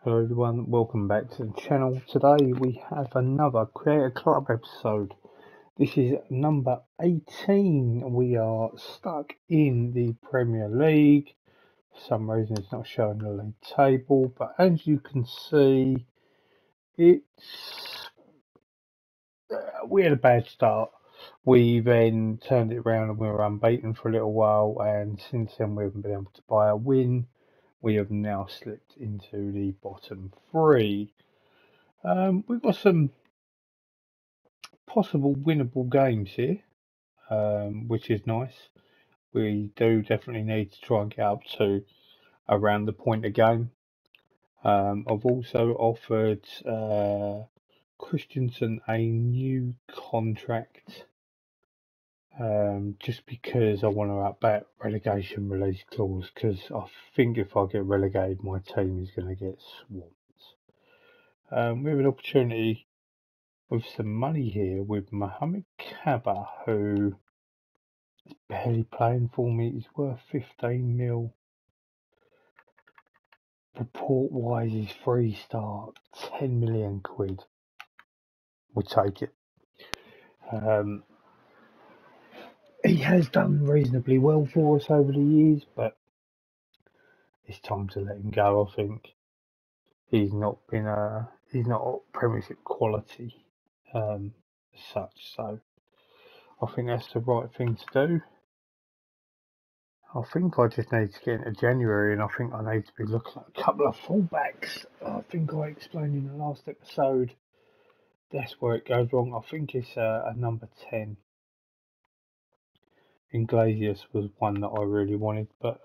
Hello everyone, welcome back to the channel. Today we have another Creator Club episode. This is number 18. We are stuck in the Premier League. For some reason it's not showing the league table, but as you can see, we had a bad start. We then turned it around and we were unbeaten for a little while, and since then we haven't been able to buy a win. We have now slipped into the bottom three. We've got some possible winnable games here, which is nice. We do definitely need to try and get up to around the point a game. I've also offered Christensen a new contract just because I want to up that relegation release clause, because I think if I get relegated, my team is going to get swamped. We have an opportunity with some money here with Mohamed Kaba, who is barely playing for me. He's worth 15 mil. Report wise, he's 3-star, 10 million quid. We'll take it. He has done reasonably well for us over the years, but it's time to let him go. I think he's not Premiership quality as such, so I think that's the right thing to do. I think I just need to get into January, and I think I need to be looking at a couple of fullbacks. I think I explained in the last episode that's where it goes wrong. I think it's a number 10. Iglesias was one that I really wanted, but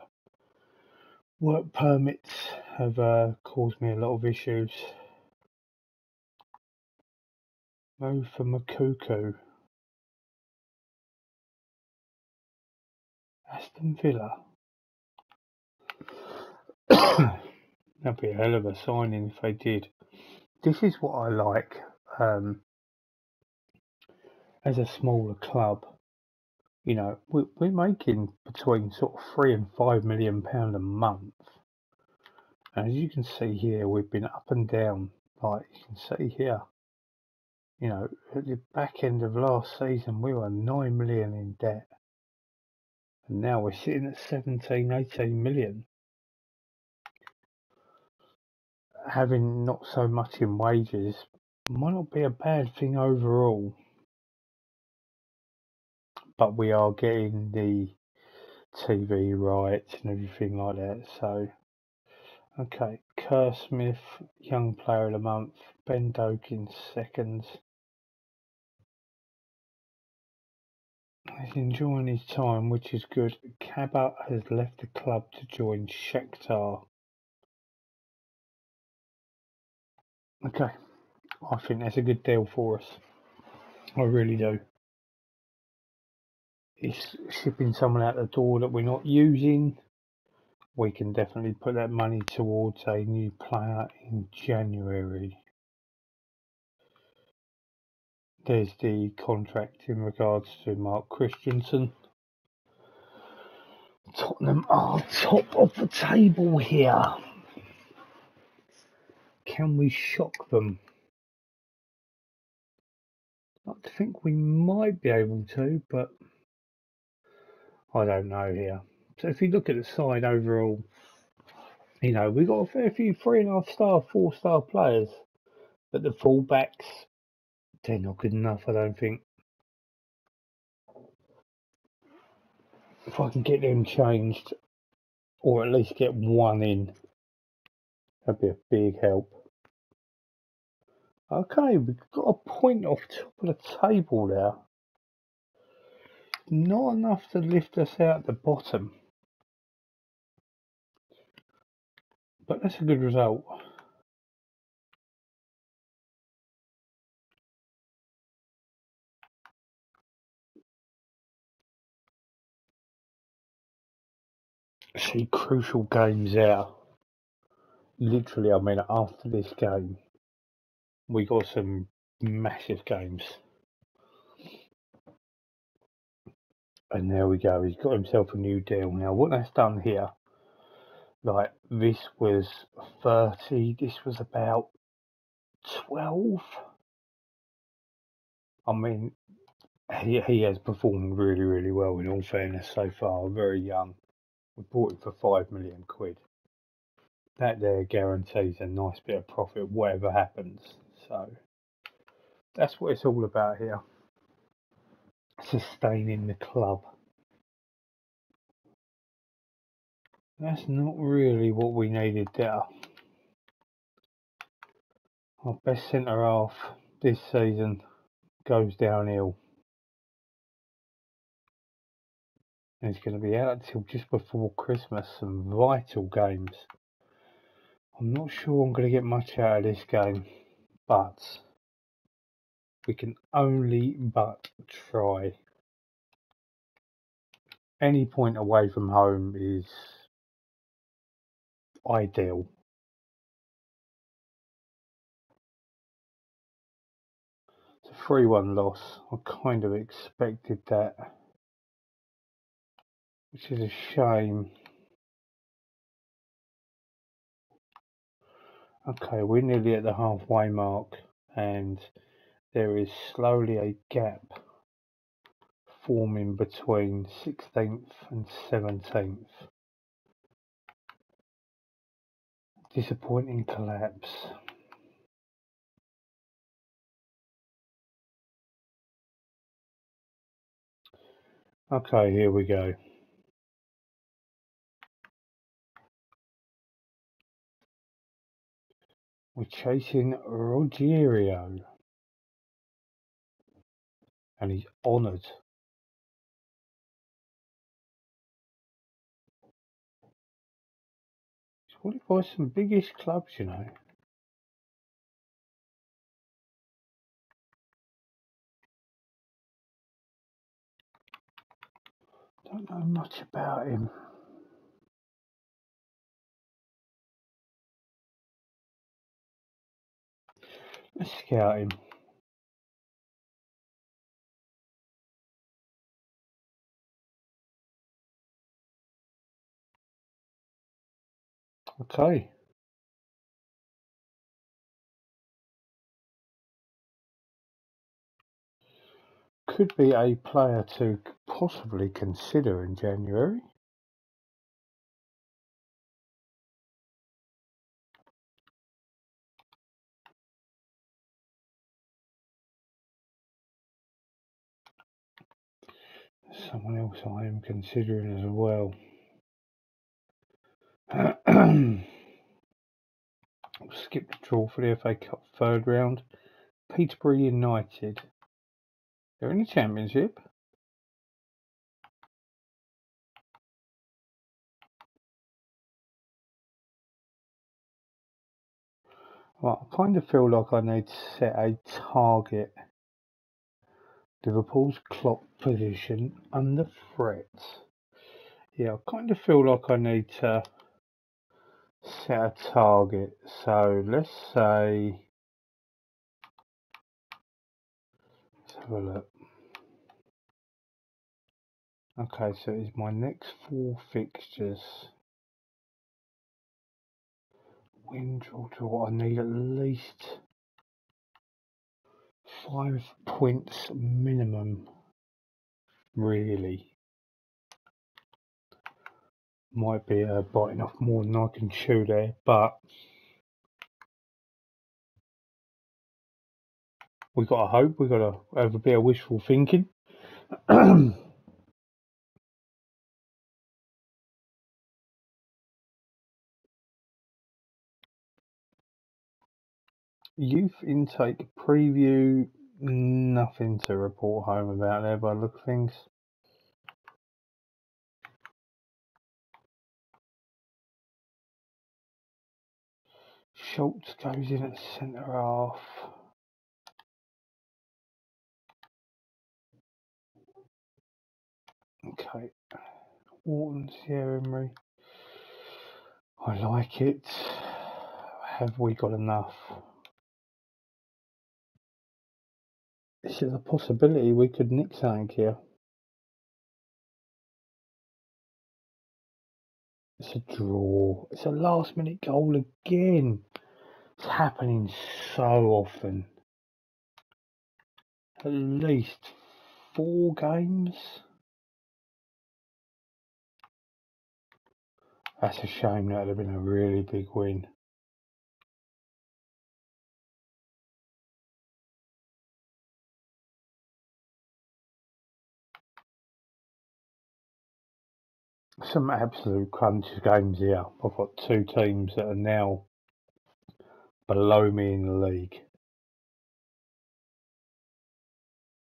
work permits have caused me a lot of issues. Move for Makuku. Aston Villa. That'd be a hell of a signing if they did. This is what I like as a smaller club. You know, we're making between sort of £3 and £5 million a month. And as you can see here, we've been up and down. Like you can see here, you know, at the back end of last season, we were 9 million in debt. And now we're sitting at 17, 18 million. Having not so much in wages might not be a bad thing overall. But we are getting the TV rights and everything like that, so okay. Kerr Smith, Young Player of the Month. Ben Doak second. He's enjoying his time, which is good. Kaba has left the club to join Shakhtar. Okay, I think that's a good deal for us. I really do. It's shipping someone out the door that we're not using. We can definitely put that money towards a new player in January. There's the contract in regards to Mark Christensen. Tottenham are top of the table here. Can we shock them? I think we might be able to, but I don't know here. So if you look at the side overall, you know, we've got a fair few 3.5-star, 4-star players, but the fullbacks, they're not good enough, I don't think. If I can get them changed, or at least get one in, that'd be a big help. Okay, we've got a point off top of the table there. Not enough to lift us out the bottom. But that's a good result. See, crucial games out. Literally, I mean, after this game, we got some massive games. And there we go, he's got himself a new deal. Now, what that's done here, like, this was 30. This was about 12. I mean, he has performed really, really well in all fairness so far. Very young. We bought him for 5 million quid. That there guarantees a nice bit of profit, whatever happens. So that's what it's all about here. Sustaining the club. That's not really what we needed there. Our best centre half this season goes downhill. And he's going to be out until just before Christmas. Some vital games. I'm not sure I'm going to get much out of this game, but we can only but try. Any point away from home is ideal. It's a 3-1 loss. I kind of expected that, which is a shame. Okay, we're nearly at the halfway mark, and there is slowly a gap forming between 16th and 17th. Disappointing collapse. Okay, here we go. We're chasing Rogerio. And he's honoured. He's wanted by some biggish clubs, you know. Don't know much about him. Let's scout him. Okay. Could be a player to possibly consider in January. Someone else I am considering as well. Skip the draw for the FA Cup third round. Peterborough United. They're in the Championship. Well, I kind of feel like I need to set a target. Liverpool's clock position under threat. Yeah, I kind of feel like I need to set a target. So let's say, let's have a look. Okay, so it's my next 4 fixtures. Win, draw. I need at least 5 points minimum, really. Might be biting off more than I can chew there, but we got to hope, we got to have a bit of wishful thinking. Youth intake preview, nothing to report home about there by the look of things. Schultz goes in at centre half. Okay. Wharton's here, Emery. I like it. Have we got enough? This is a possibility we could nick something here. It's a draw. It's a last minute goal again. It's happening so often. At least 4 games. That's a shame. That would have been a really big win. Some absolute crunch games here. I've got 2 teams that are now below me in the league.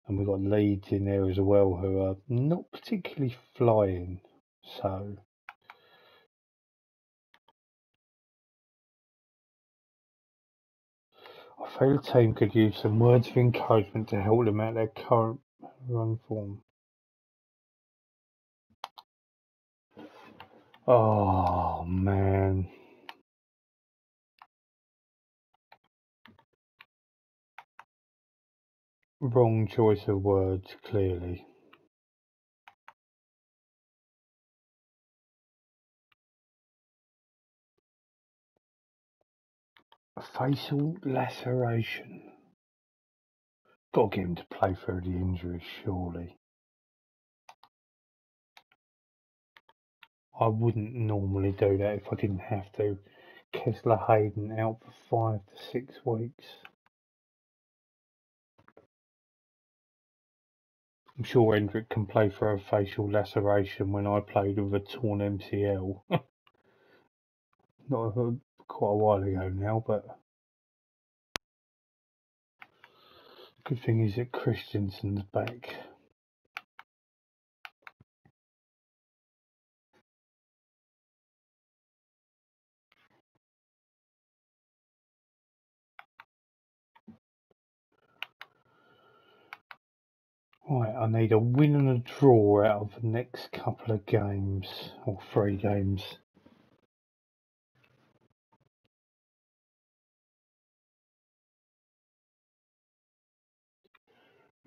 And we've got Leeds in there as well, who are not particularly flying. So I feel the team could use some words of encouragement to help them out their current run form. Oh man. Wrong choice of words, clearly. A facial laceration. Got to get him to play through the injury, surely. I wouldn't normally do that if I didn't have to. Kessler Hayden out for 5 to 6 weeks. I'm sure Hendrick can play for a facial laceration when I played with a torn MCL. Not quite a while ago now, but good thing is that Christensen's back. Right, I need a win and a draw out of the next couple of games, or 3 games.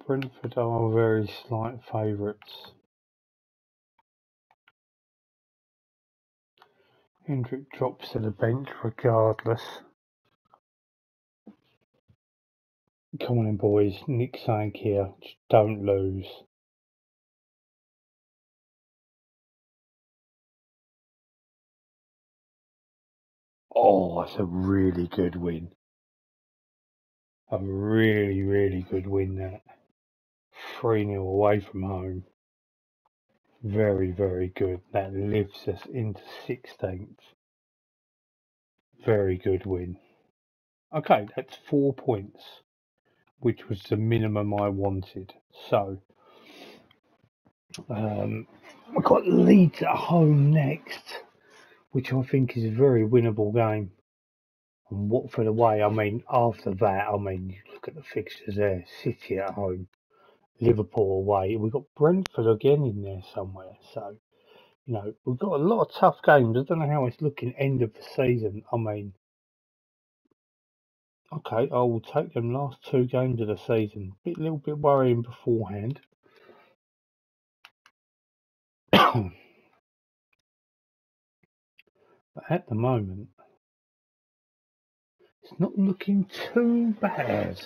Brentford are very slight favourites. Hendrick drops to the bench regardless. Come on in, boys. Nick Sank here. Just don't lose. Oh, that's a really good win. A really, really good win, that. 3-0 away from home. Very, very good. That lifts us into 16th. Very good win. Okay, that's 4 points, which was the minimum I wanted. So, we've got Leeds at home next, which I think is a very winnable game. And Watford away, I mean, after that, I mean, you look at the fixtures there. City at home, Liverpool away. We've got Brentford again in there somewhere. So, you know, we've got a lot of tough games. I don't know how it's looking end of the season. I mean, okay, I will take them last 2 games of the season. A little bit worrying beforehand. But at the moment, it's not looking too bad.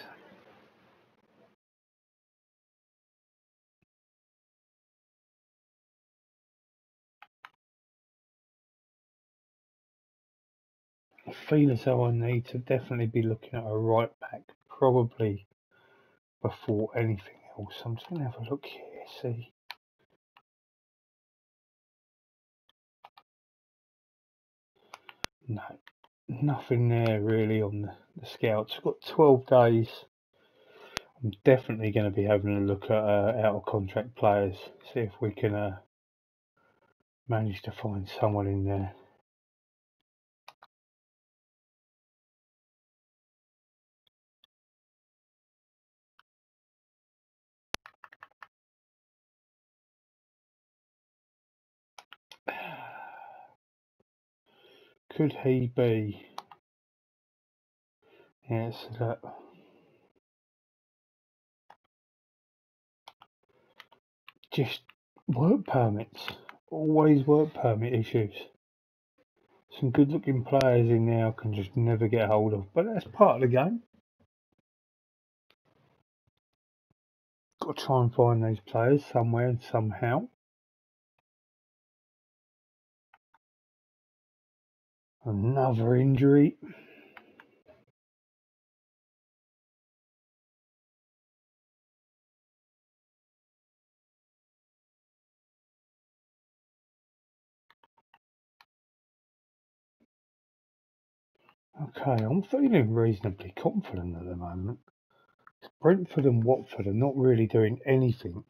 I feel as though I need to definitely be looking at a right back, probably before anything else. I'm just going to have a look here, see. No, nothing there really on the scouts. We've got 12 days. I'm definitely going to be having a look at out of contract players, see if we can manage to find someone in there. Could he be? Yes, that. Just work permits. Always work permit issues. Some good looking players in there I can just never get hold of, but that's part of the game. Got to try and find these players somewhere and somehow. Another injury. Okay, I'm feeling reasonably confident at the moment. Brentford and Watford are not really doing anything.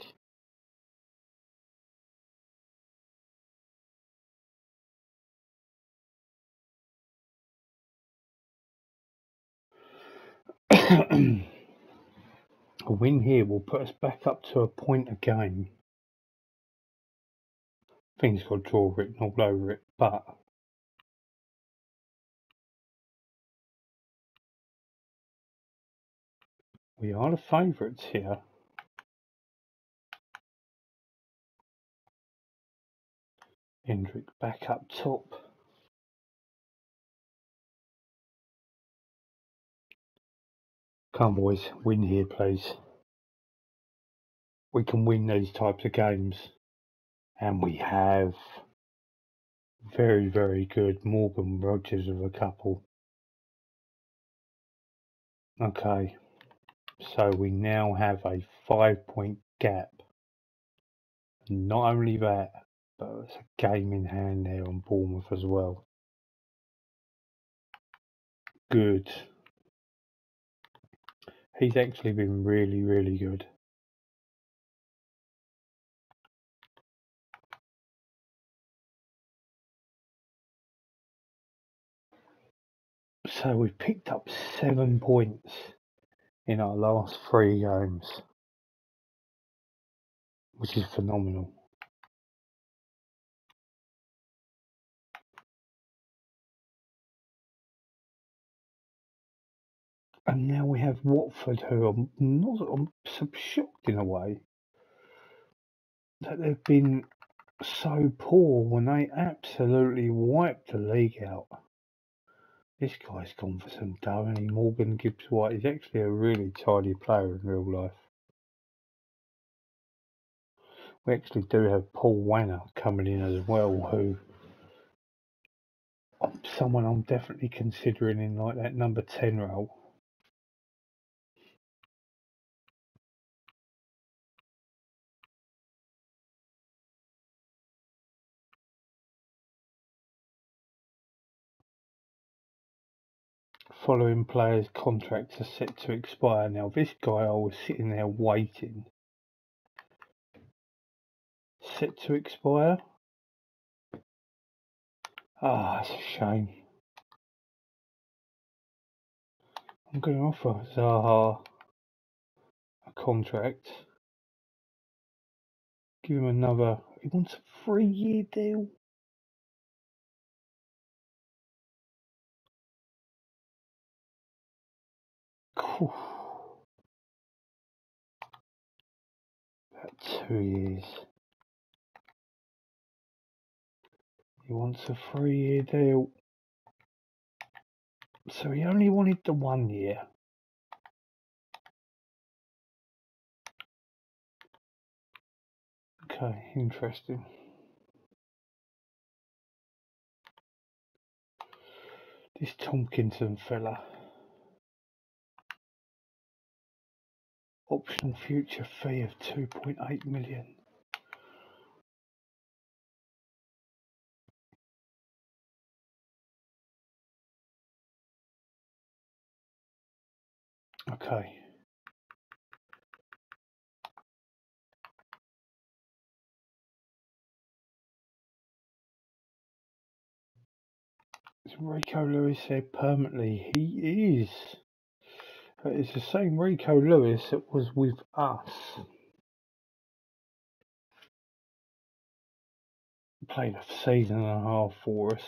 A win here will put us back up to a point a game. Things got draw written all over it, but we are the favourites here. Hendrick back up top. Come on, boys, win here, please. We can win these types of games. And we have. Very, very good. Morgan Rogers with a couple. Okay. So we now have a 5-point gap. Not only that, but it's a game in hand there on Bournemouth as well. Good. He's actually been really, really good. So we've picked up 7 points in our last 3 games, which is phenomenal. And now we have Watford, who I'm shocked in a way that they've been so poor when they absolutely wiped the league out. This guy's gone for some dough, and Morgan Gibbs White is actually a really tidy player in real life. We actually do have Paul Wanner coming in as well, who someone I'm definitely considering in like that number 10 role. Following players' contracts are set to expire now. This guy, I was sitting there waiting. Set to expire? Ah, that's a shame. I'm going to offer Zaha a contract. Give him another. He wants a 3-year deal. About 2 years. He wants a 3-year deal. So he only wanted the 1 year. Okay, interesting. This Tompkinson fella. Optional future fee of 2.8 million. Okay. Is Rico Lewis there permanently? He is. It's the same Rico Lewis that was with us. Played a season and a half for us.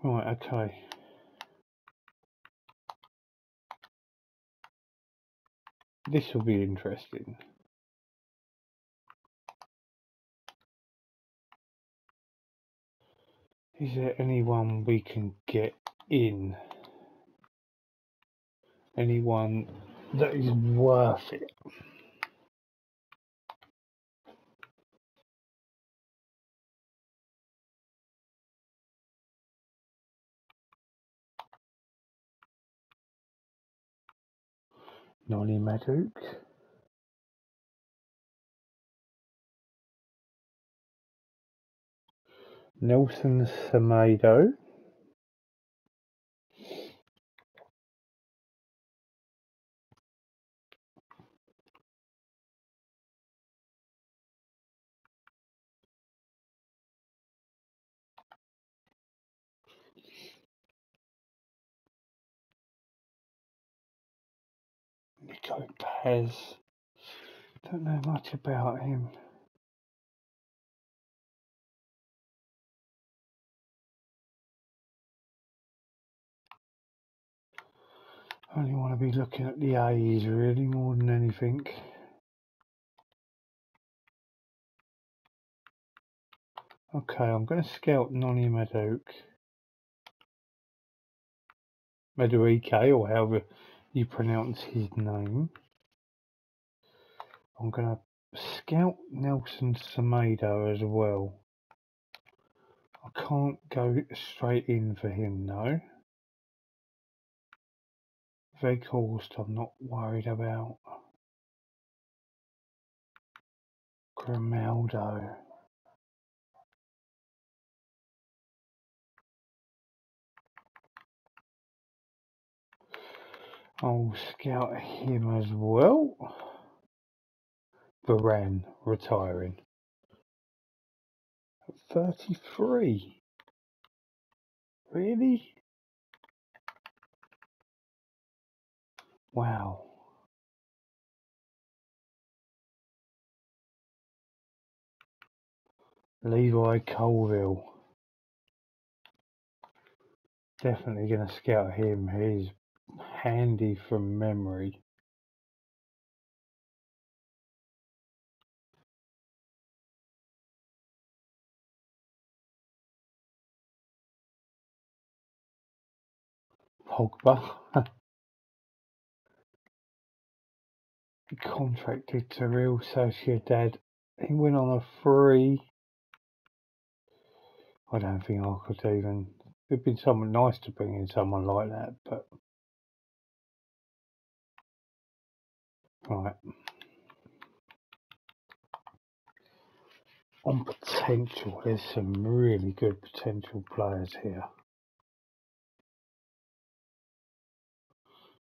Right, okay. This will be interesting. Is there anyone we can get in? Anyone that is worth it? Noni Maduke. Nelson Semedo. Nico Paz. Don't know much about him. Only want to be looking at the A's really more than anything. Okay, I'm going to scout Noni Maduke. Madueke, or however you pronounce his name. I'm going to scout Nelson Semedo as well. I can't go straight in for him though. Veghorst I'm not worried about. Grimaldo. I'll scout him as well. Varane retiring. 33. Really? Wow. Levi Colville. Definitely going to scout him. He's handy from memory. Pogba. He contracted to Real Sociedad. He went on a free. I don't think I could even. It'd been something nice to bring in someone like that, but right. On potential, there's some really good potential players here.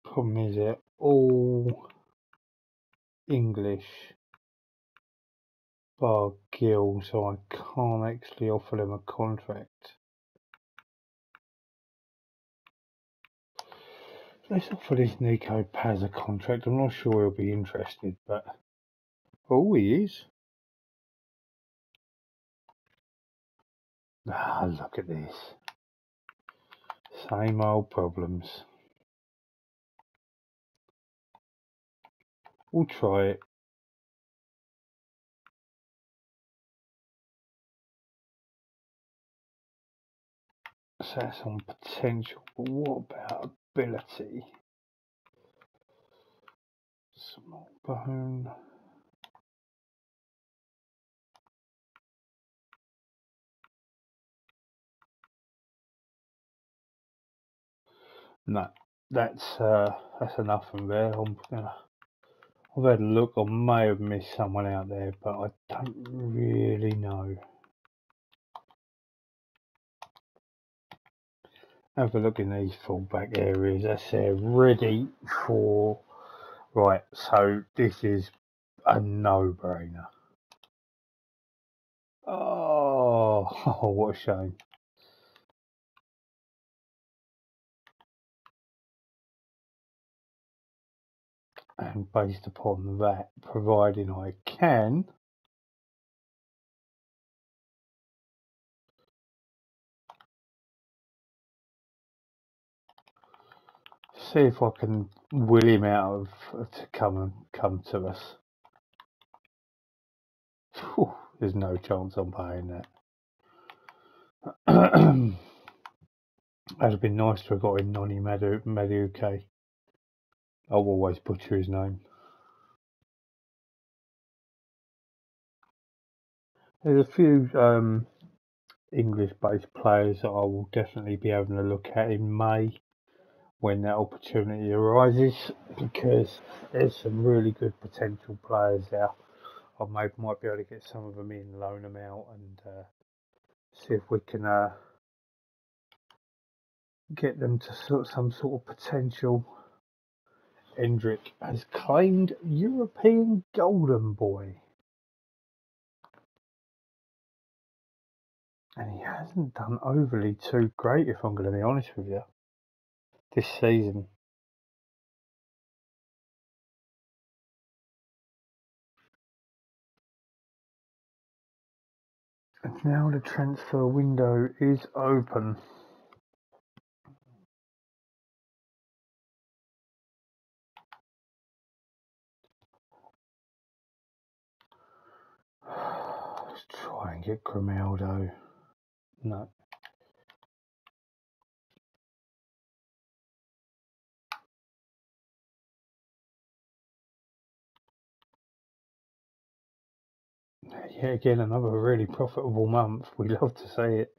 Problem is they're all English bar Gill, so I can't actually offer them a contract. Let's offer this Nico Paz a contract. I'm not sure he'll be interested, but oh, he is. Ah, look at this. Same old problems. We'll try it. So that's on potential, but what about ability? Small bone. No, that's enough from there. I've had a look. I may have missed someone out there, but I don't really know. Have a look in these fullback areas. That's ready for. Right, so this is a no-brainer. Oh, what a shame. And based upon that, providing I can, see if I can will him out of to come to us. Whew, there's no chance I'm paying that. That'd have been nice to have got in Noni Madueke. I'll always butcher his name. There's a few English-based players that I will definitely be having a look at in May when that opportunity arises, because there's some really good potential players there. I might be able to get some of them in, loan them out, and see if we can get them to some sort of potential. Endrick has claimed European Golden Boy, and he hasn't done overly too great, if I'm going to be honest with you, this season. And now the transfer window is open. Let's try and get Grimaldo. No. Yeah, again, another really profitable month. We love to see it.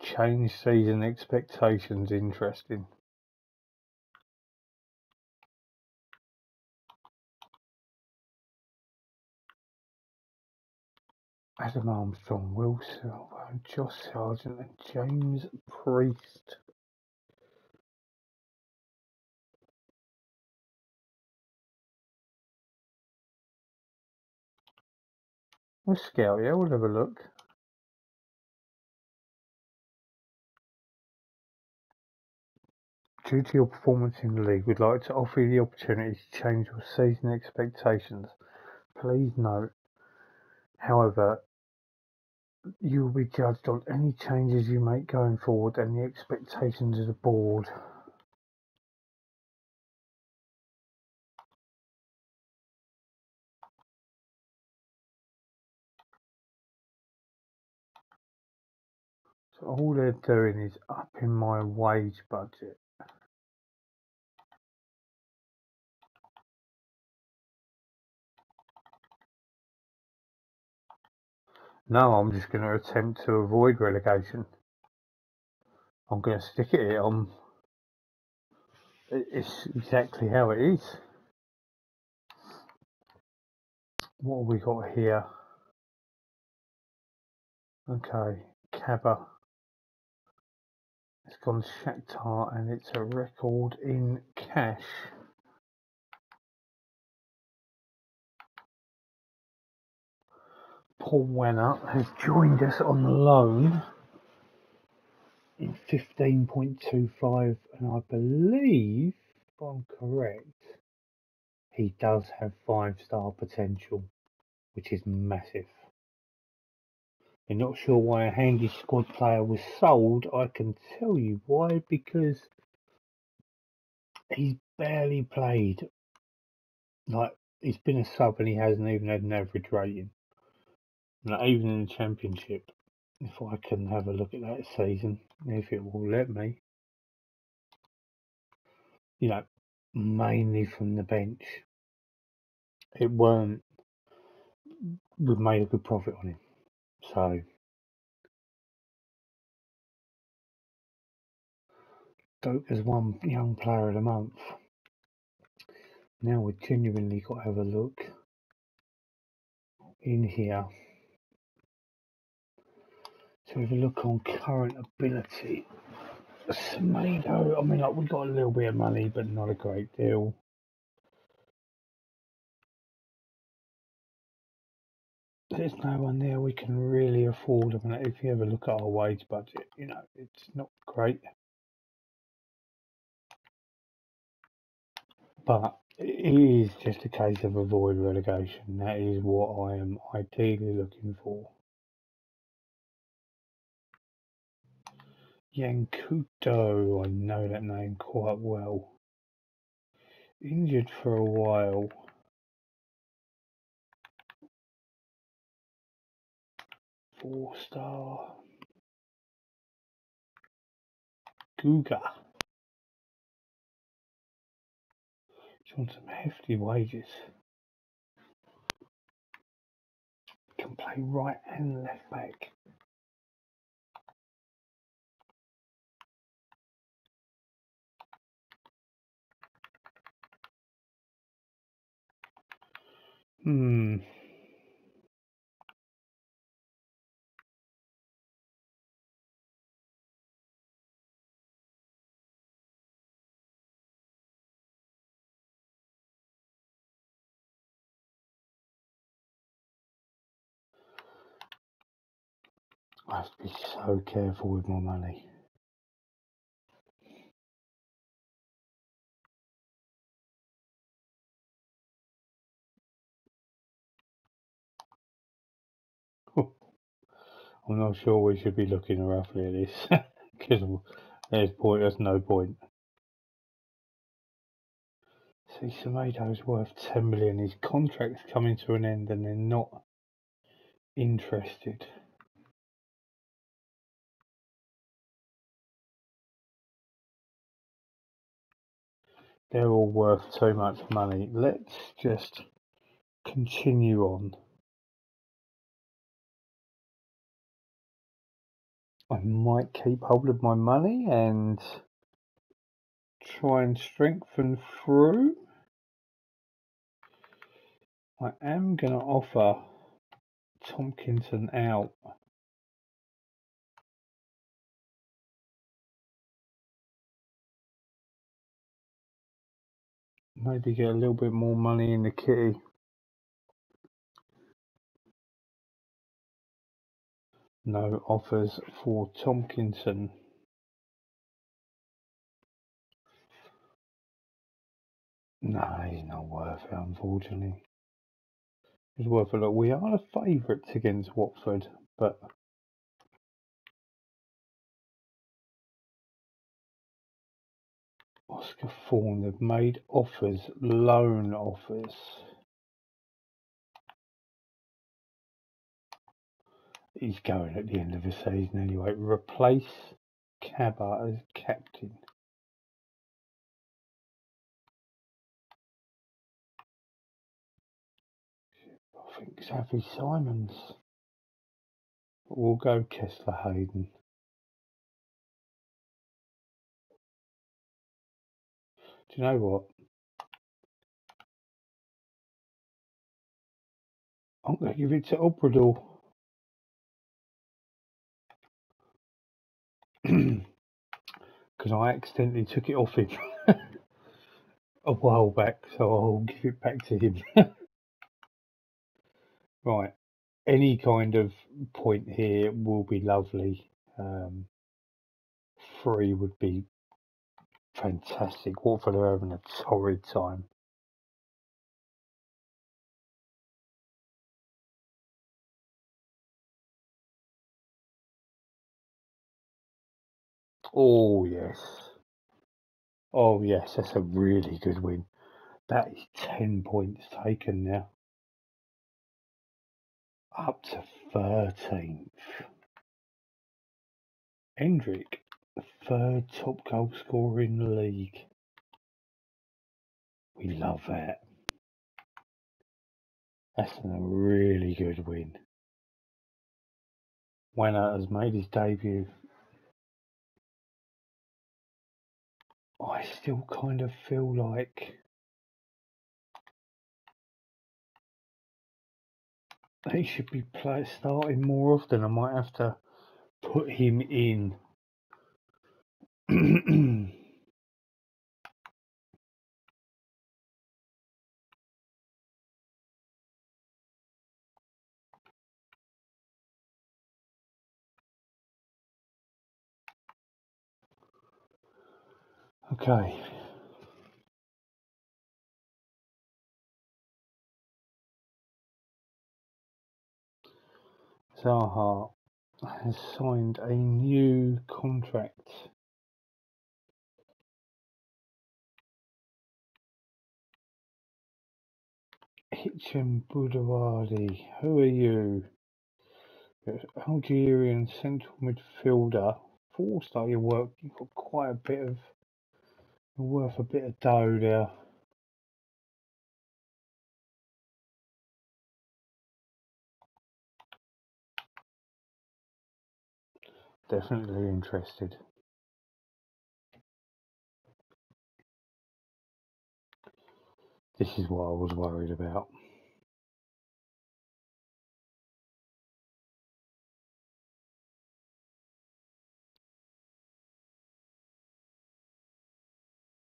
Change season expectations, interesting. Adam Armstrong, Will Silver, Josh Sargent and James Priest. We'll scout, yeah, we'll have a look. Due to your performance in the league, we'd like to offer you the opportunity to change your season expectations. Please note, however, you will be judged on any changes you make going forward and the expectations of the board. So all they're doing is upping my wage budget. Now I'm just going to attempt to avoid relegation. I'm going to stick it on. It's exactly how it is. What have we got here? Okay, Kaba. It's gone Shakhtar and it's a record in cash. Paul Wenner has joined us on loan in 15.25, and I believe, if I'm correct, he does have 5-star potential, which is massive. You're not sure why a handy squad player was sold. I can tell you why, because he's barely played. Like, he's been a sub and he hasn't even had an average rating. Not even in the Championship. If I can have a look at that season, if it will let me. You know, mainly from the bench. It weren't. We've made a good profit on him. So, Doak has won Young Player of the Month. Now we've genuinely got to have a look in here. So if we look on current ability, Semedo, I mean, like, we got a little bit of money, but not a great deal. There's no one there we can really afford. I mean, if you ever look at our wage budget, you know, it's not great. But it is just a case of avoid relegation. That is what I am ideally looking for. Yankuto, I know that name quite well. Injured for a while. 4-star. Guga. He's on some hefty wages. Can play right and left back. I have to be so careful with my money. I'm not sure we should be looking roughly at this because there's no point. See, Semedo's worth 10 million. His contract's coming to an end and they're not interested. They're all worth too much money. Let's just continue on. I might keep hold of my money and try and strengthen through. I am going to offer Tompkinson out. Maybe get a little bit more money in the kitty. No offers for Tompkinson. No, he's not worth it, unfortunately. He's worth a lot. We are the favourites against Watford, but Oscar Fawn have made offers, loan offers. He's going at the end of the season anyway. Replace Cabba as captain. I think Xavi Simons. We'll go Kessler Hayden. Do you know what? I'm going to give it to Obrador. Because I accidentally took it off him a while back, so I'll give it back to him. Right, any kind of point here will be lovely. 3 would be fantastic. Watford are having a torrid time. Oh yes. Oh yes, that's a really good win. That is 10 points taken now. Up to 13th. Hendrick, the 3rd top goal scorer in the league. We love that. That's a really good win. Wanner has made his debut. I still kind of feel like he should be starting more often. I might have to put him in. Okay. Zaha has signed a new contract. Hitchin Budawadi, who are you? Algerian central midfielder. Before start your work, you've got quite a bit of, you're worth a bit of dough there. Definitely interested. This is what I was worried about.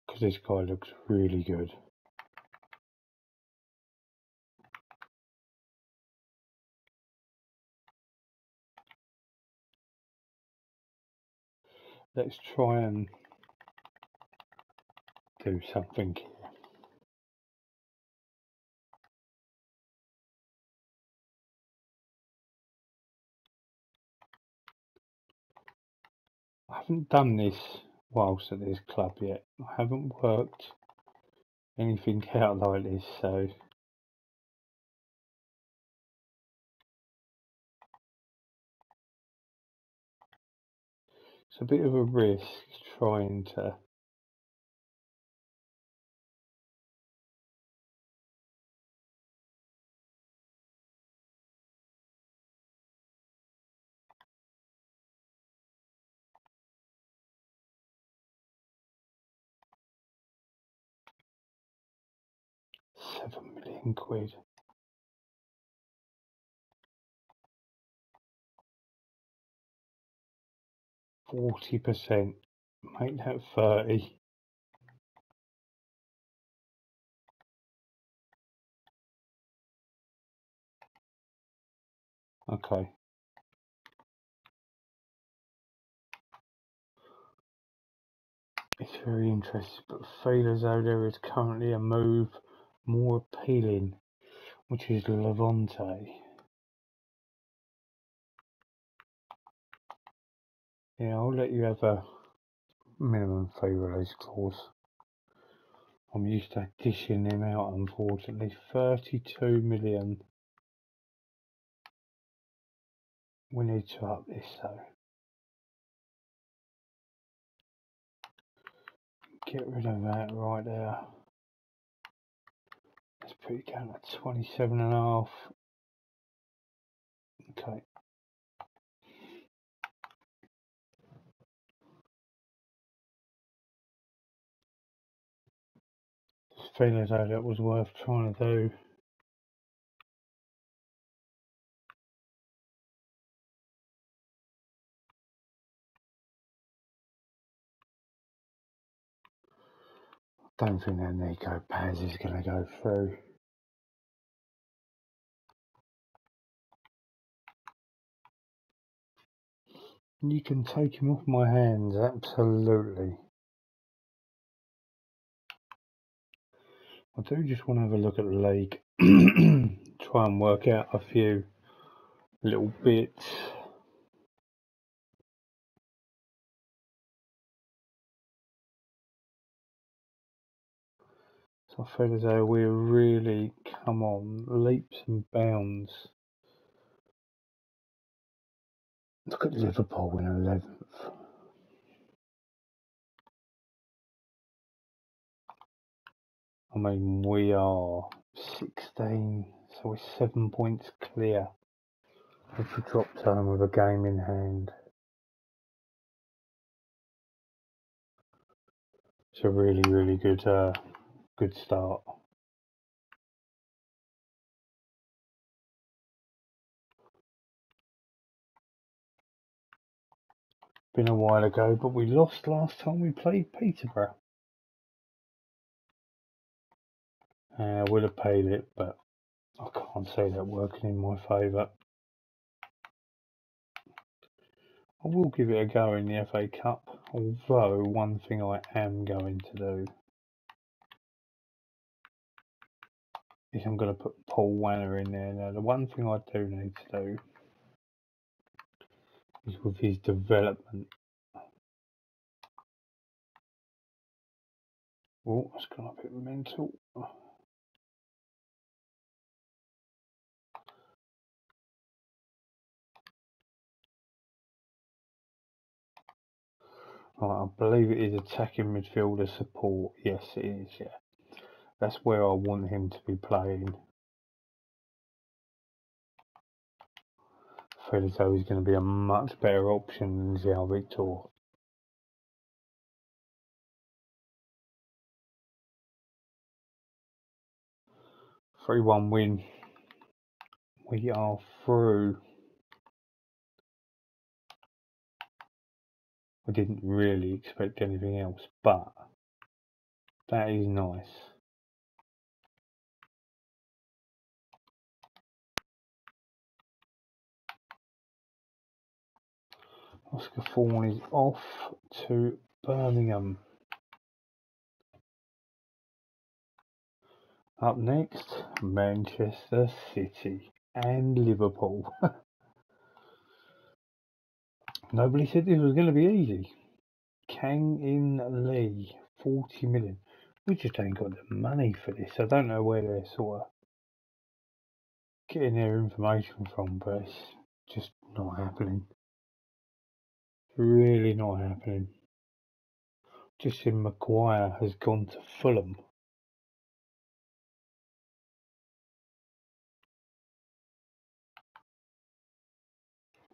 Because this guy looks really good. Let's try and do something here. I haven't done this whilst at this club yet. I haven't worked anything out like this, so it's a bit of a risk trying to £7 million. 40%. Make that 30. Okay. It's very interesting, but feelers out there is currently a move more appealing, which is Levante. Yeah, I'll let you have a minimum fee release clause. I'm used to dishing them out, unfortunately. 32 million. We need to up this though. Get rid of that right there. Let's put it down at 27.5. Okay. Just feeling as though that was worth trying to do. Don't think that Nico Paz is going to go through. You can take him off my hands, absolutely. I do just want to have a look at the league. Try and work out a few little bits. So I feel as though we're really come on leaps and bounds. Look at Liverpool in 11th. I mean, we are 16, so we're 7 points clear. If we drop down with a game in hand, it's a really, really good, good start. Been a while ago, but we lost last time we played Peterborough. I would have paid it, but I can't say that working in my favour. I will give it a go in the FA Cup, although one thing I am going to do is I'm going to put Paul Wanner in there. Now, the one thing I do need to do is with his development. Oh, that's gone a bit mental. Right, I believe it is attacking midfielder support. Yes, it is, yeah. That's where I want him to be playing. I feel as though he's going to be a much better option than João Victor. 3-1 win. We are through. I didn't really expect anything else, but that is nice. Oscar Fawn is off to Birmingham. Up next, Manchester City and Liverpool. Nobody said this was going to be easy. Kang-in Lee, 40 million. We just ain't got the money for this. I don't know where they're sort of getting their information from, but it's just not happening. Really not happening. Justin Maguire has gone to Fulham.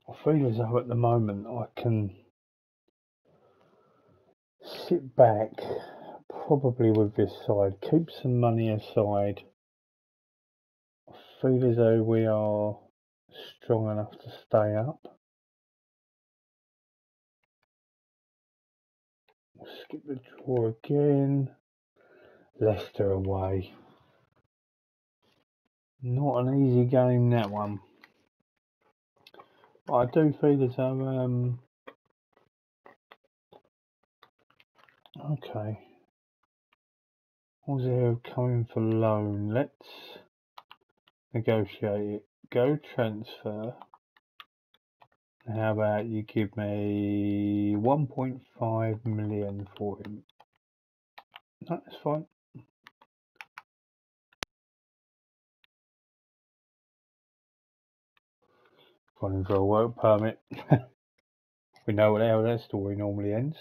I feel as though at the moment I can sit back, probably with this side, keep some money aside. I feel as though we are strong enough to stay up. We'll skip the draw again. Leicester away. Not an easy game, that one. But I do feel as though, okay. Ozil coming for loan. Let's negotiate it. Go transfer. How about you give me 1.5 million for him? No, that's fine. Got him for a work permit. We know how that story normally ends.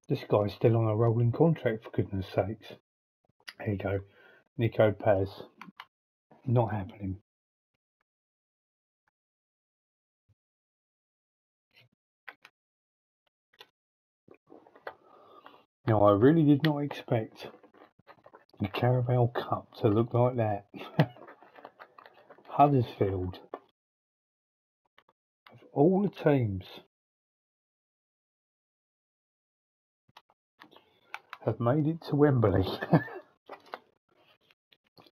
This guy's still on a rolling contract, for goodness sakes. There you go. Nico Paz. Not happening. Now, I really did not expect the Carabao Cup to look like that. Huddersfield, of all the teams, have made it to Wembley,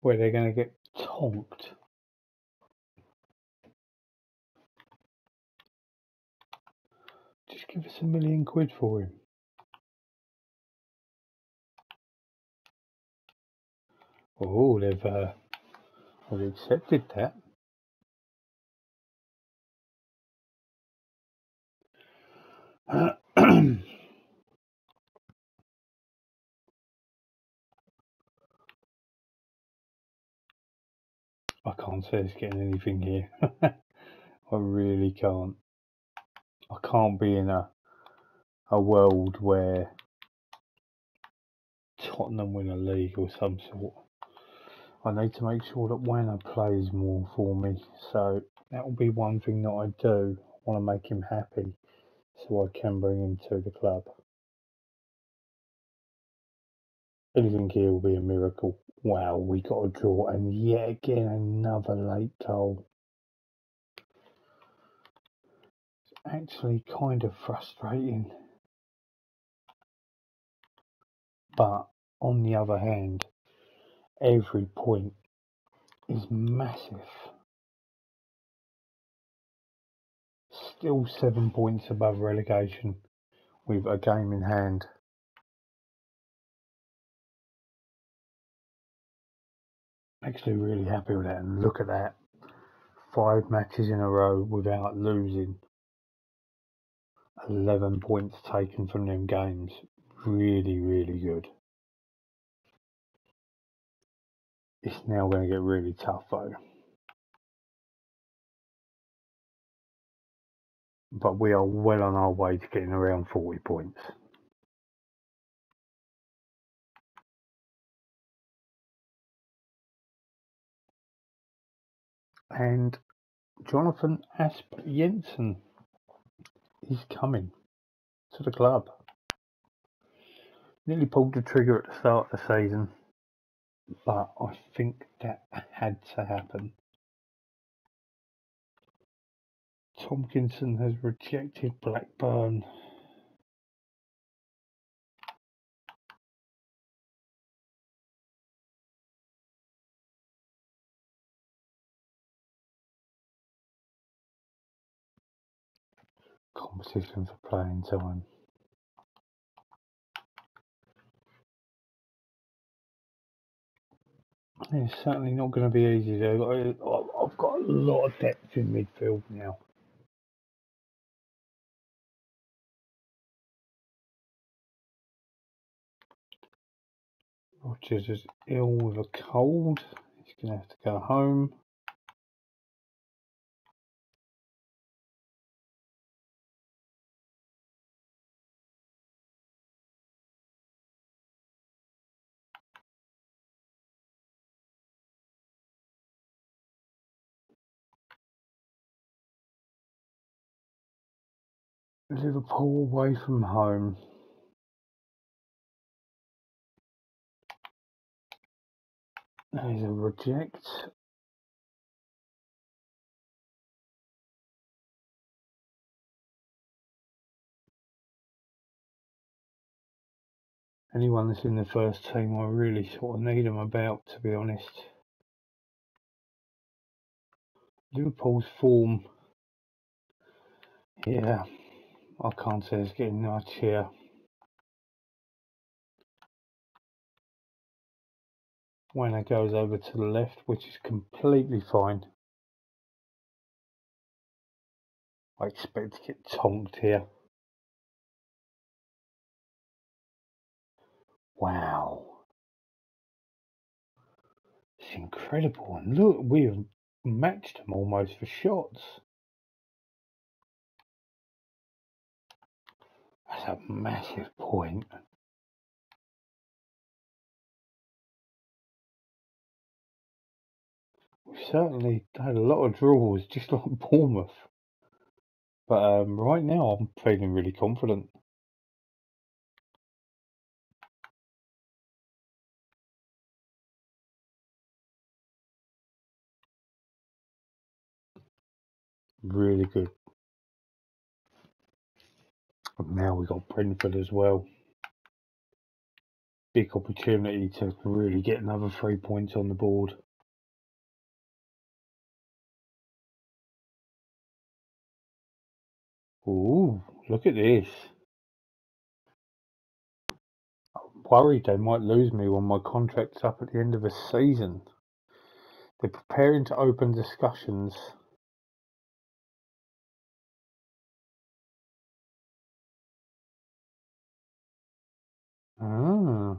where they're going to get tonked. Just give us £1 million for him. Oh, they've accepted that. I can't see us getting anything here. I really can't. I can't be in a world where Tottenham win a league or some sort. I need to make sure that Wanner plays more for me. So that will be one thing that I do. I want to make him happy so I can bring him to the club. Anything here will be a miracle. Wow, we got a draw, and yet again another late goal. It's actually kind of frustrating. But on the other hand, every point is massive. Still 7 points above relegation with a game in hand. Actually really happy with that, and look at that. 5 matches in a row without losing. 11 points taken from them games. Really, really good. It's now going to get really tough though. but we are well on our way to getting around 40 points. And Jonathan Asp Jensen is coming to the club. Nearly pulled the trigger at the start of the season, but I think that had to happen. Tomkinson has rejected Blackburn. Competition for playing time. It's certainly not going to be easy though. I've got a lot of depth in midfield now. Rogers is ill with a cold. He's going to have to go home. Liverpool away from home. There's a reject. Anyone that's in the first team, I really sort of need them about, to be honest. Liverpool's form, yeah, I can't say it's getting much here. When it goes over to the left, which is completely fine. I expect to get tonked here. Wow. It's incredible. And look, we have matched them almost for shots. That's a massive point. We've certainly had a lot of draws, just like Bournemouth. But right now, I'm feeling really confident. Really good. And now we've got Brentford as well. Big opportunity to really get another 3 points on the board. Ooh, look at this. I'm worried they might lose me when my contract's up at the end of the season. They're preparing to open discussions. Ah.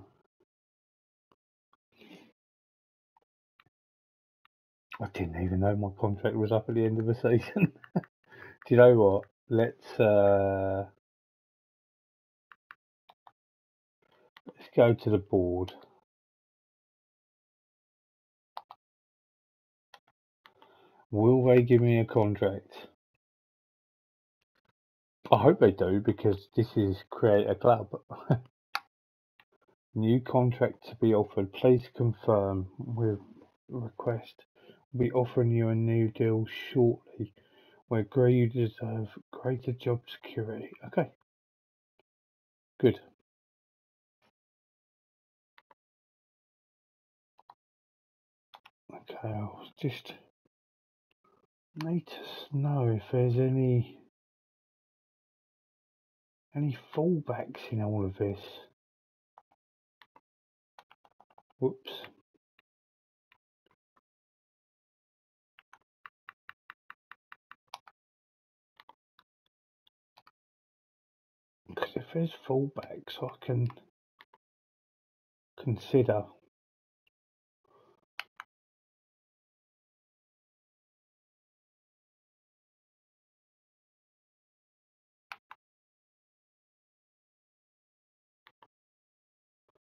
I didn't even know my contract was up at the end of the season. Do you know what? Let's go to the board. Will they give me a contract? I hope they do, because this is create a club. New contract to be offered. Please confirm with request. We'll be offering you a new deal shortly. We agree you deserve greater job security. Okay. Good. Okay, I'll just need to know if there's any fallbacks in all of this. Whoops. Because if there's fallbacks, I can consider.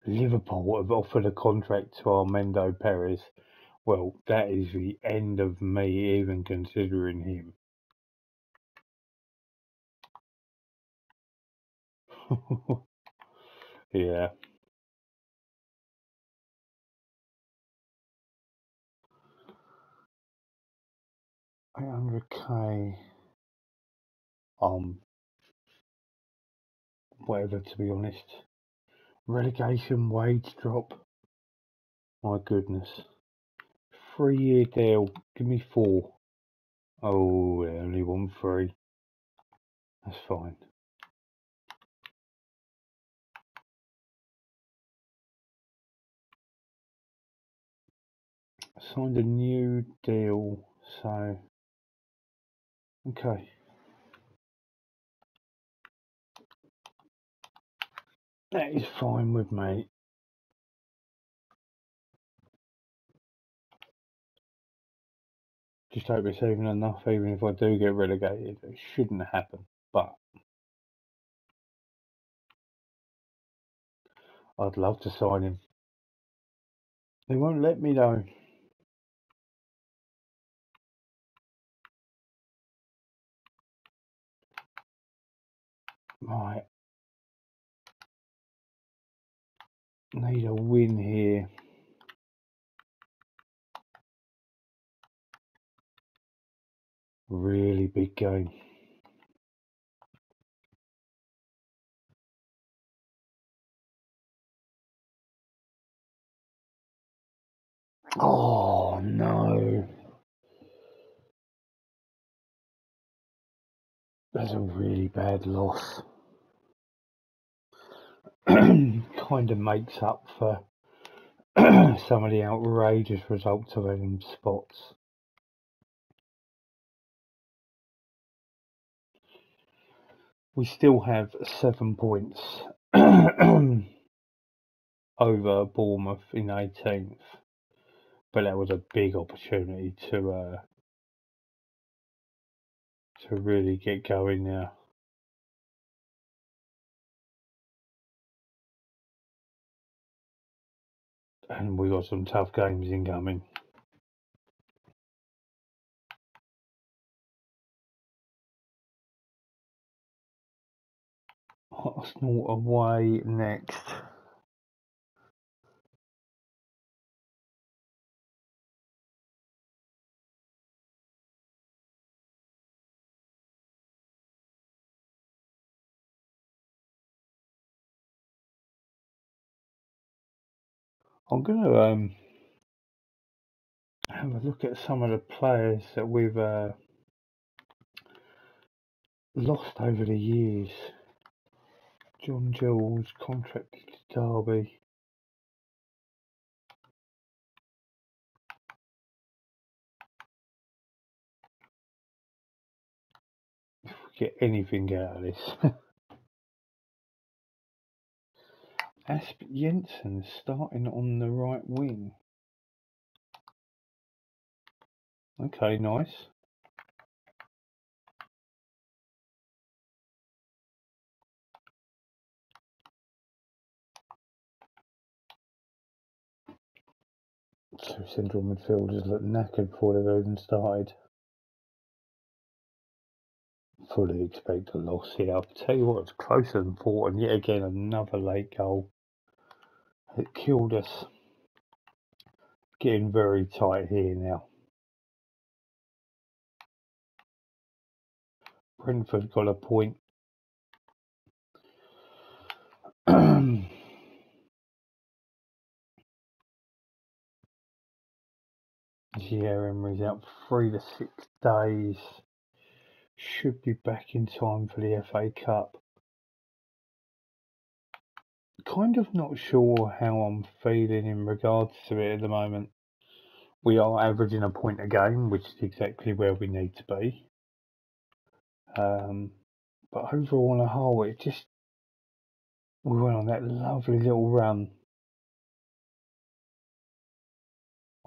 Liverpool have offered a contract to Armando Perez. Well, that is the end of me even considering him. Yeah. 800k. Whatever, to be honest. Relegation wage drop. My goodness. 3-year deal. Give me 4. Oh, they only want 3. That's fine. Signed a new deal, so okay. That is fine with me. Just hope it's even enough, even if I do get relegated. It shouldn't happen, but I'd love to sign him. They won't let me though. Right. Need a win here. Really big game. Oh no. That's a really bad loss. Kind of makes up for some of the outrageous results of them spots. We still have 7 points over Bournemouth in 18th, but that was a big opportunity to really get going now. And we got some tough games incoming. Arsenal away next. I'm gonna have a look at some of the players that we've lost over the years. John Jules contracted to Derby. If we get anything out of this. Asp Jensen starting on the right wing. Okay, nice. Two central midfielders look knackered before they've even started. Fully expect a loss here. I'll tell you what, it's closer than thought, and yet again another late goal. It killed us. Getting very tight here now. Brentford got a point. Yeah, Emery's out 3 to 6 days. Should be back in time for the FA Cup. Kind of not sure how I'm feeling in regards to it at the moment. We are averaging a point a game, which is exactly where we need to be. But overall on a whole, we went on that lovely little run.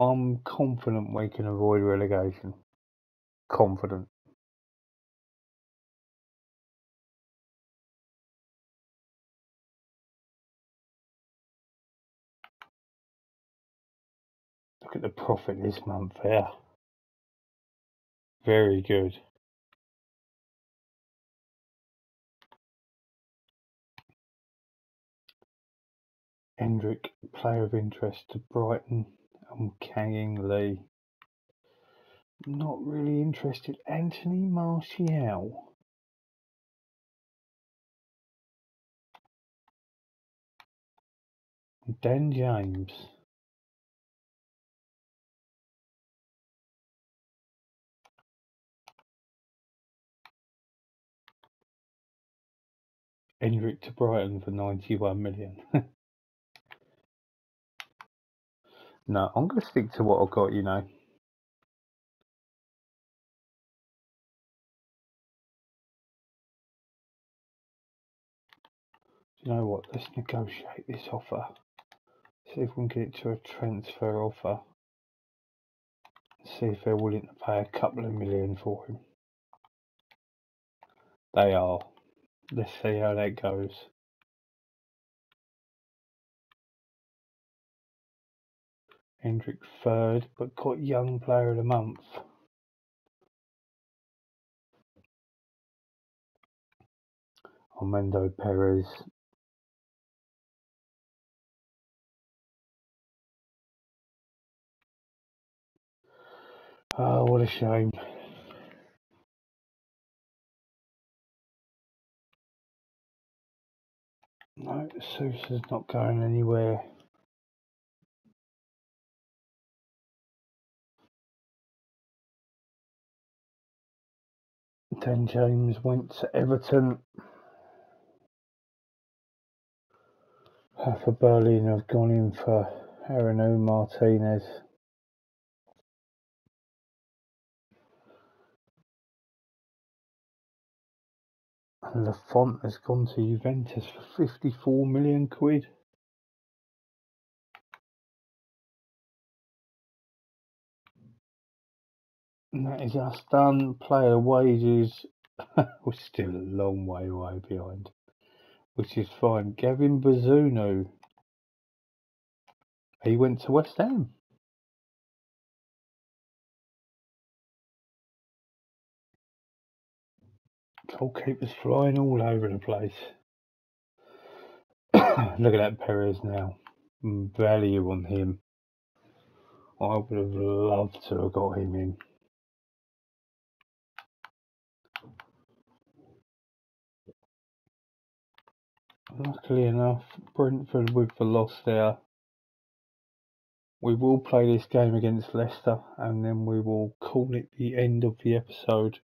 I'm confident we can avoid relegation. Confident. Look at the profit this month there. Very good. Hendrick, player of interest to Brighton. I'm Kang Lee. Not really interested. Anthony Martial. Dan James. Hendrick to Brighton for 91 million. No, I'm going to stick to what I've got, you know. You know what? Let's negotiate this offer. See if we can get it to a transfer offer. See if they're willing to pay a couple of million for him. They are. Let's see how that goes. Hendrick third, but got young player of the month. Armando Perez. Oh, what a shame. No, Sousa's not going anywhere. Dan James went to Everton. Half of Berlin have gone in for Arnaud Martinez. And Lafont has gone to Juventus for 54 million quid. And that is us done. Player wages. We're still a long way away behind, which is fine. Gavin Bazunu. He went to West Ham. Goalkeepers flying all over the place. Look at that Perez now. Value on him. I would have loved to have got him in. Luckily enough, Brentford with the loss there. We will play this game against Leicester and then we will call it the end of the episode.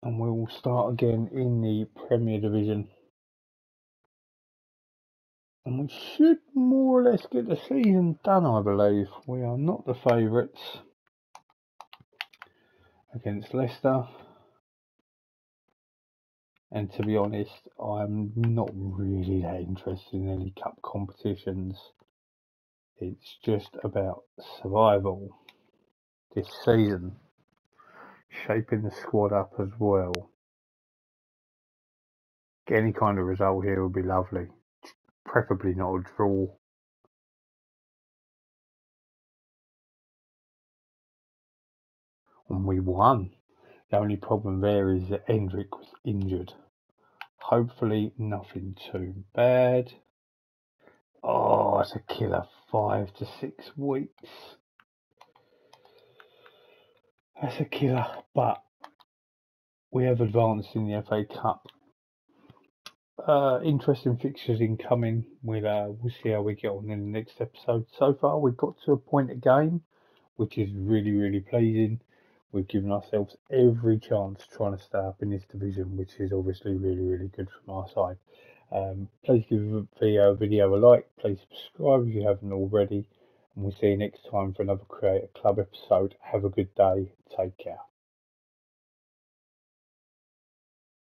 And we will start again in the Premier Division. And we should more or less get the season done, I believe. We are not the favourites against Leicester. And to be honest, I'm not really that interested in any cup competitions. It's just about survival this season. Shaping the squad up as well. Get any kind of result here would be lovely. Preferably not a draw. And we won. The only problem there is that Hendrick was injured. Hopefully nothing too bad. Oh, it's a killer. 5 to 6 weeks. That's a killer. But we have advanced in the FA Cup. Interesting fixtures incoming. We'll see how we get on in the next episode. So far, we've got to a point a game, which is really, really pleasing. We've given ourselves every chance trying to stay up in this division, which is obviously really, really good from our side. Please give the video a like. Please subscribe if you haven't already. And we'll see you next time for another Creator Club episode. Have a good day. Take care.